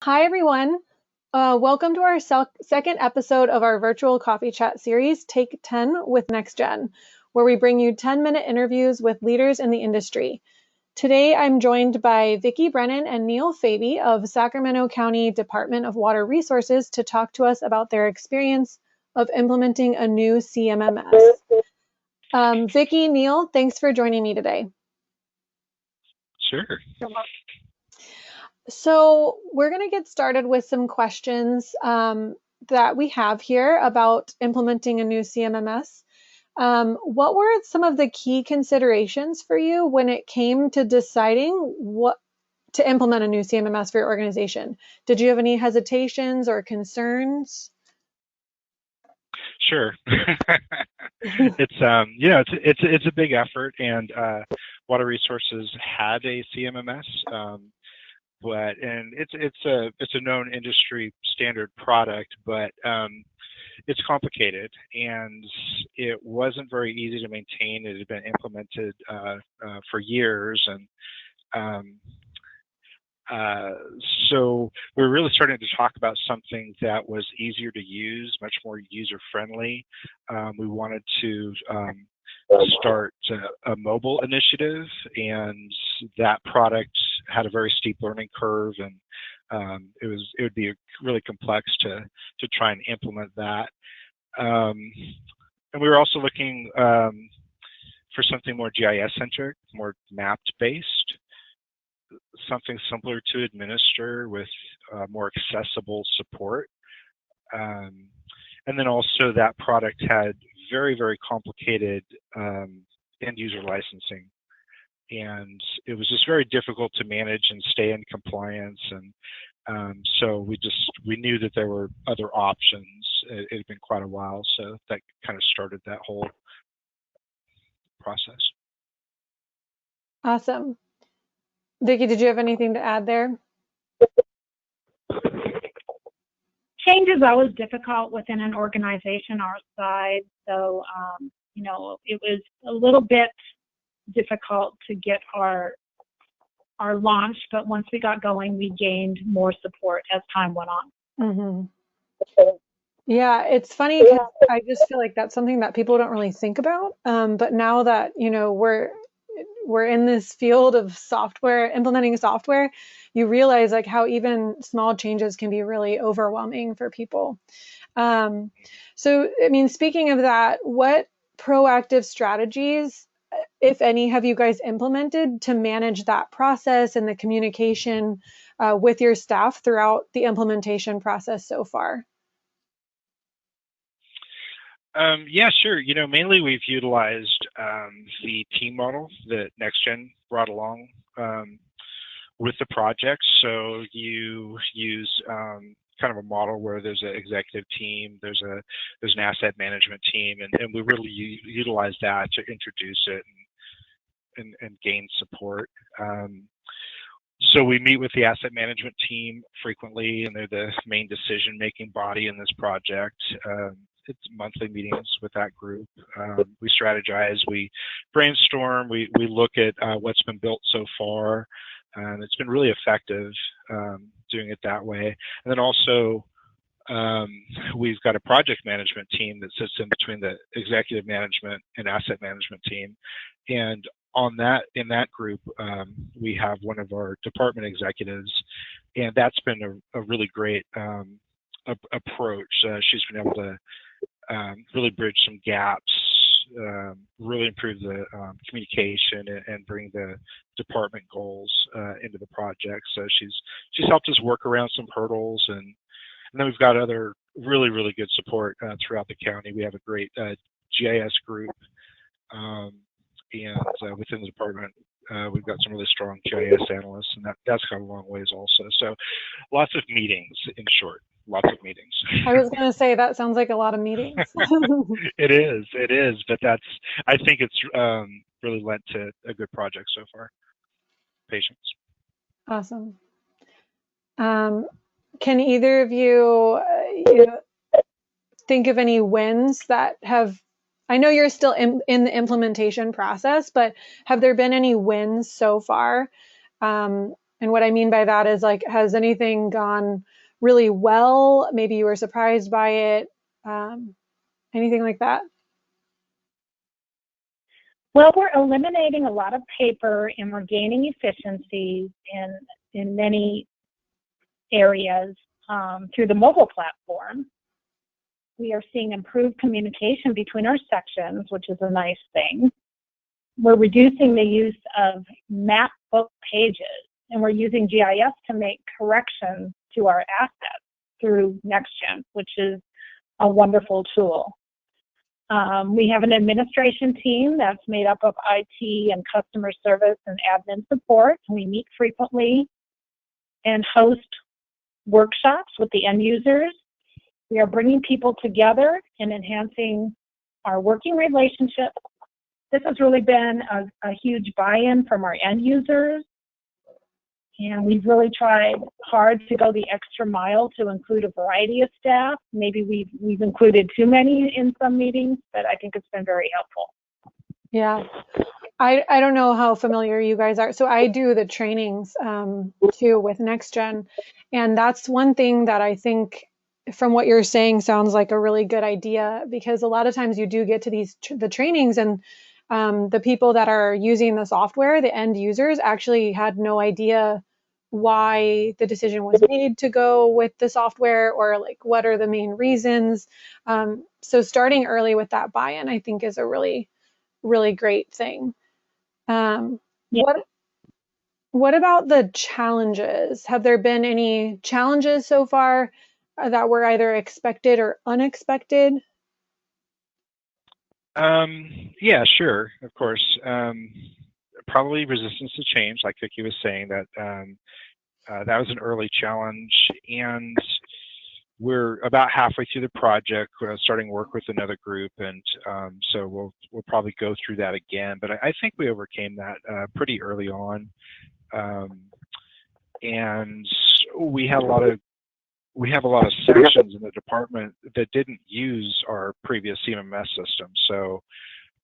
Hi, everyone. Welcome to our second episode of our virtual coffee chat series, Take 10 with NextGen, where we bring you 10-minute interviews with leaders in the industry. Today, I'm joined by Vicki Brennan and Neil Faby of Sacramento County Department of Water Resources to talk to us about their experience of implementing a new CMMS. Vicki, Neil, thanks for joining me today. Sure. So we're going to get started with some questions that we have here about implementing a new CMMS. What were some of the key considerations for you when it came to deciding what to implement a new CMMS for your organization? Did you have any hesitations or concerns? Sure. It's a big effort, and Water Resources had a CMMS, and it's a known industry standard product, but it's complicated and it wasn't very easy to maintain. It had been implemented for years, and so we're really starting to talk about something that was easier to use, much more user-friendly. We wanted to start a mobile initiative, and that product had a very steep learning curve, and it would be really complex to try and implement that. And we were also looking for something more GIS-centric, more mapped-based, something simpler to administer with more accessible support. And then also that product had very, very complicated end user licensing. And it was just very difficult to manage and stay in compliance. And so we knew that there were other options. It had been quite a while, so that kind of started that whole process. Awesome. Vicki, did you have anything to add there? Change is always difficult within an organization our size, so it was a little bit difficult to get our launch, but once we got going, we gained more support as time went on. Mm-hmm. Yeah, it's funny because I just feel like that's something that people don't really think about. But now that we're in this field of software, implementing software, you realize like how even small changes can be really overwhelming for people. So, I mean, speaking of that, what proactive strategies, if any, have you guys implemented to manage that process and the communication with your staff throughout the implementation process so far? Yeah, sure. Mainly we've utilized the team model that NextGen brought along with the project. So you use kind of a model where there's an executive team, there's an asset management team, and we really utilize that to introduce it and gain support. So we meet with the asset management team frequently, and they're the main decision-making body in this project. It's monthly meetings with that group. We strategize, we brainstorm, we look at what's been built so far. It's been really effective doing it that way. And then also, we've got a project management team that sits in between the executive management and asset management team. And in that group, we have one of our department executives, and that's been a really great approach. She's been able to really bridge some gaps, really improve the communication and bring the department goals into the project. So she's helped us work around some hurdles, and then we've got other really, really good support throughout the county. We have a great GIS group, and within the department, we've got some really strong GIS analysts, and that's gone a long ways also. So lots of meetings, in short. Lots of meetings. I was going to say that sounds like a lot of meetings. It is, but I think it's really led to a good project so far. Patience. Awesome. Can either of you think of any wins that have I know you're still in the implementation process, but have there been any wins so far? And what I mean by that is like, has anything gone really well? Maybe you were surprised by it. Um, Anything like that? Well, we're eliminating a lot of paper and we're gaining efficiencies in many areas through the mobile platform. We are seeing improved communication between our sections, which is a nice thing. We're reducing the use of map book pages, and we're using GIS to make corrections to our assets through NextGen, which is a wonderful tool. We have an administration team that's made up of IT and customer service and admin support. We meet frequently and host workshops with the end users. We are bringing people together and enhancing our working relationship. This has really been a huge buy-in from our end users. And we've really tried hard to go the extra mile to include a variety of staff. Maybe we've included too many in some meetings, but I think it's been very helpful. Yeah. I don't know how familiar you guys are. So I do the trainings too with NextGen. And that's one thing that I think from what you're saying sounds like a really good idea, because a lot of times you do get to the trainings and the people that are using the software, the end users, actually had no idea why the decision was made to go with the software, or like what are the main reasons. So starting early with that buy-in, I think, is a really, really great thing. Yeah. What about the challenges? Have there been any challenges so far that were either expected or unexpected? Yeah, sure, of course. Probably resistance to change, like Vicki was saying, that that was an early challenge, and we're about halfway through the project, starting work with another group, and so we'll probably go through that again. But I think we overcame that pretty early on, and we have a lot of sections in the department that didn't use our previous CMMS system, so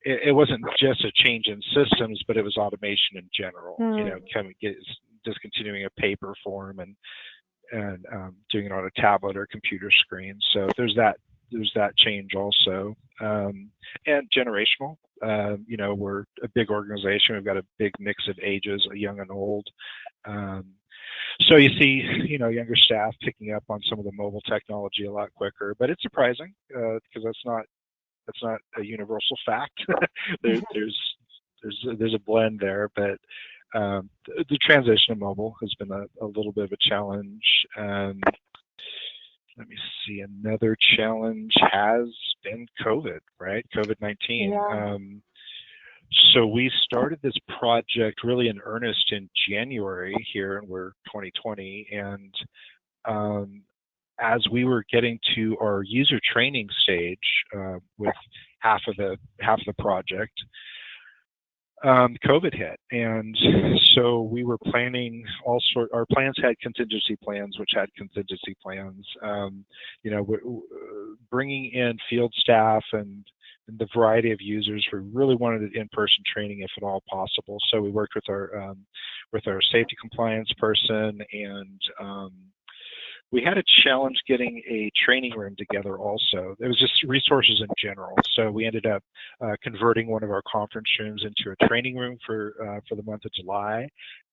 it wasn't just a change in systems, but it was automation in general. You know, kind of discontinuing a paper form and doing it on a tablet or computer screen. So there's that change also, and generational. You know, we're a big organization. We've got a big mix of ages, young and old. So you see, you know, younger staff picking up on some of the mobile technology a lot quicker. But it's surprising because that's not a universal fact. There's a blend there, but the transition to mobile has been a little bit of a challenge. Let me see. Another challenge has been COVID, right? COVID-19. Yeah. So we started this project really in earnest in January here, and we're 2020. And as we were getting to our user training stage with half of the project, COVID hit, and so we were planning our plans had contingency plans, which had contingency plans. You know, bringing in field staff and the variety of users. We really wanted in-person training if at all possible. So we worked with our safety compliance person, and we had a challenge getting a training room together also. It was just resources in general. So we ended up converting one of our conference rooms into a training room for the month of July.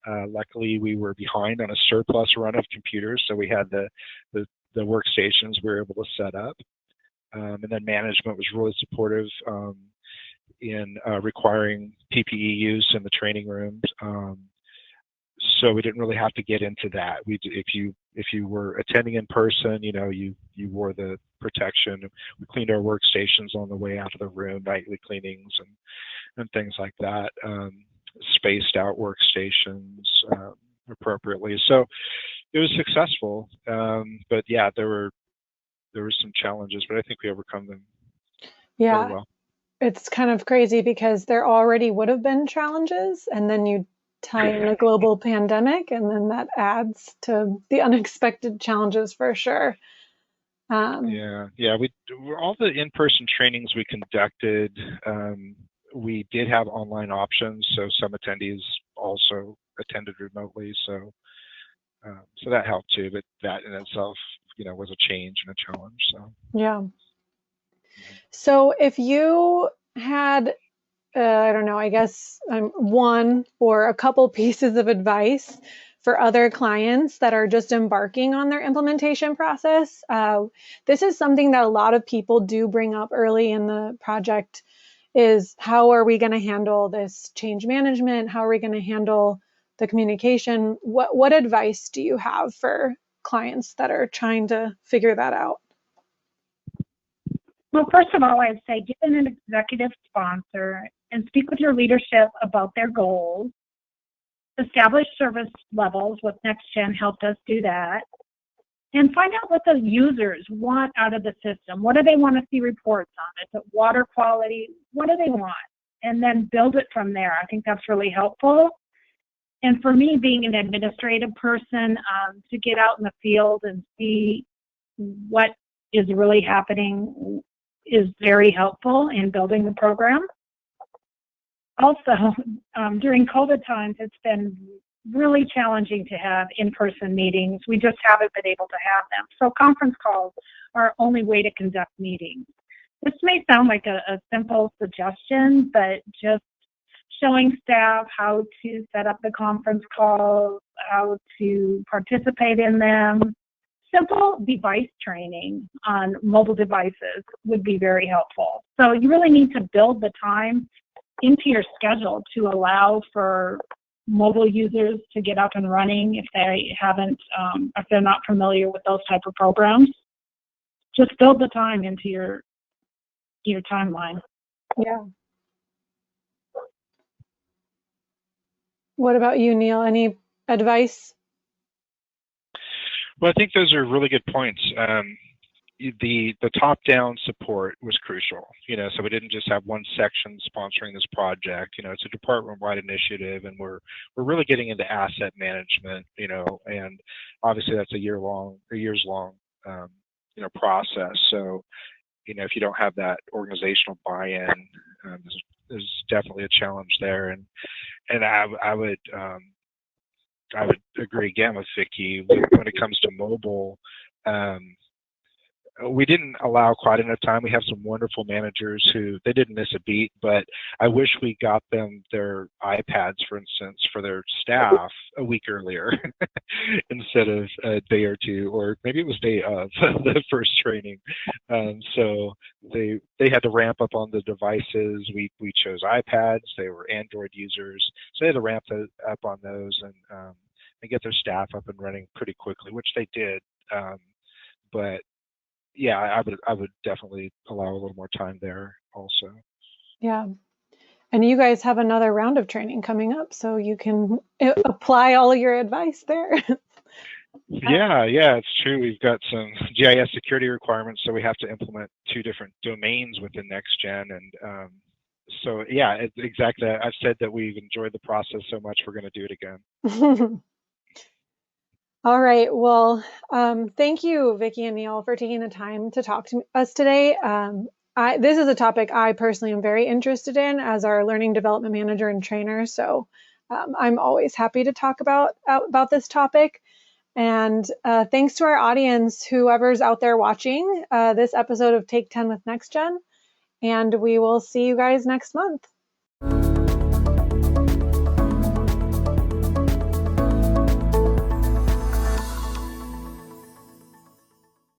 Luckily, we were behind on a surplus run of computers, so we had the workstations we were able to set up. And then management was really supportive in requiring PPE use in the training rooms. So we didn't really have to get into that. If you were attending in person, you know, you wore the protection. We cleaned our workstations on the way out of the room, nightly cleanings and things like that. Spaced out workstations appropriately. So it was successful. But yeah, there were some challenges, but I think we overcome them Yeah. really well. It's kind of crazy because there already would have been challenges, and then you tie in a global pandemic, and then that adds to the unexpected challenges for sure. Yeah. We all the in-person trainings we conducted. We did have online options, so some attendees also attended remotely. So that helped too. But that in itself, was a change and a challenge. So Yeah. So if you had, I don't know, I guess one or a couple pieces of advice for other clients that are just embarking on their implementation process. This is something that a lot of people do bring up early in the project is how are we going to handle this change management? How are we going to handle the communication? What advice do you have for clients that are trying to figure that out? Well, first of all, I'd say get an executive sponsor and speak with your leadership about their goals. Establish service levels with NextGen helped us do that. And find out what the users want out of the system. What do they want to see reports on? Is it water quality? What do they want? And then build it from there. I think that's really helpful. And for me, being an administrative person, to get out in the field and see what is really happening is very helpful in building the program. Also, during COVID times, it's been really challenging to have in-person meetings. We just haven't been able to have them. So conference calls are our only way to conduct meetings. This may sound like a simple suggestion, but just showing staff how to set up the conference calls, how to participate in them, simple device training on mobile devices would be very helpful. So you really need to build the time into your schedule to allow for mobile users to get up and running if they haven't, if they're not familiar with those type of programs. Just build the time into your timeline. Yeah. What about you, Neil? Any advice? Well, I think those are really good points. The top-down support was crucial, so we didn't just have one section sponsoring this project. It's a department-wide initiative, and we're really getting into asset management, and obviously that's a years-long process. So, if you don't have that organizational buy-in, there's definitely a challenge there. And I would agree again with Vicki when it comes to mobile. We didn't allow quite enough time. We have some wonderful managers who they didn't miss a beat, but I wish we got them their iPads, for instance, for their staff a week earlier instead of a day or two, or maybe it was day of the first training. So they had to ramp up on the devices. We chose iPads. They were Android users, so they had to ramp up on those and get their staff up and running pretty quickly, which they did. But yeah, I would definitely allow a little more time there also. Yeah. And you guys have another round of training coming up, so you can apply all of your advice there. Yeah, it's true. We've got some GIS security requirements, so we have to implement 2 different domains within NextGen. And so, yeah, exactly. I've said that we've enjoyed the process so much, we're going to do it again. All right. Well, thank you, Vicki and Neil, for taking the time to talk to us today. This is a topic I personally am very interested in as our learning development manager and trainer. So I'm always happy to talk about this topic. And thanks to our audience, whoever's out there watching this episode of Take 10 with NextGen. And we will see you guys next month.